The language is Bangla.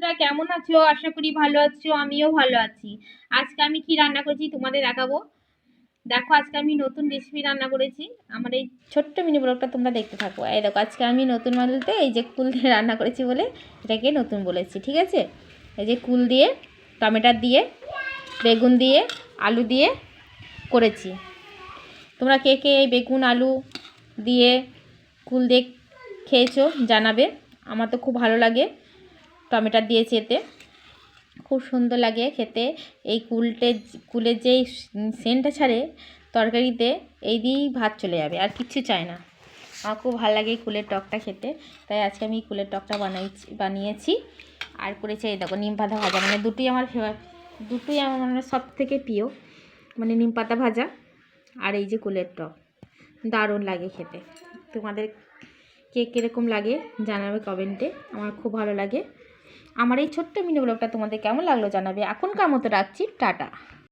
তোমরা কেমন আছো? আশা করি ভালো আছো, আমিও ভালো আছি। আজকে আমি কি রান্না করেছি তোমাদের দেখাবো। দেখো, আজকে আমি নতুন রেসিপি রান্না করেছি। আমার এই ছোট্ট মিনি ব্লগটা তোমরা দেখতে থাকো। এই দেখো, আজকে আমি নতুন বলতে এই যে কুল দিয়ে রান্না করেছি বলে এটাকে নতুন বলেছি, ঠিক আছে। এই যে কুল দিয়ে, টমেটো দিয়ে, বেগুন দিয়ে, আলু দিয়ে করেছি। তোমরা কে কে এই বেগুন আলু দিয়ে কুল দিয়ে খেয়েছো জানাবে। আমার তো খুব ভালো লাগে, টমেটো দিয়েছি এতে, খুব সুন্দর লাগে খেতে। এই কুলের যেই সেন্টটা ছাড়ে তরকারিতে, এই দিয়েই ভাত চলে যাবে, আর কিচ্ছু চাই না। আমার খুব ভালো লাগে এই কুলের টকটা খেতে, তাই আজকে আমি কুলের টকটা বানিয়েছি। আর করেছি এই দেখো নিম পাতা ভাজা, মানে দুটোই আমার মানে সব থেকে প্রিয়, মানে নিম পাতা ভাজা আর এই যে কুলের টক। দারুণ লাগে খেতে। তোমাদের কে কীরকম লাগে জানাবে কমেন্টে। আমার খুব ভালো লাগে। আমার এই ছোট্ট মিনি ব্লগটা তোমাদের কেমন লাগলো জানাবে। এখনকার মতো রাখছি, টাটা।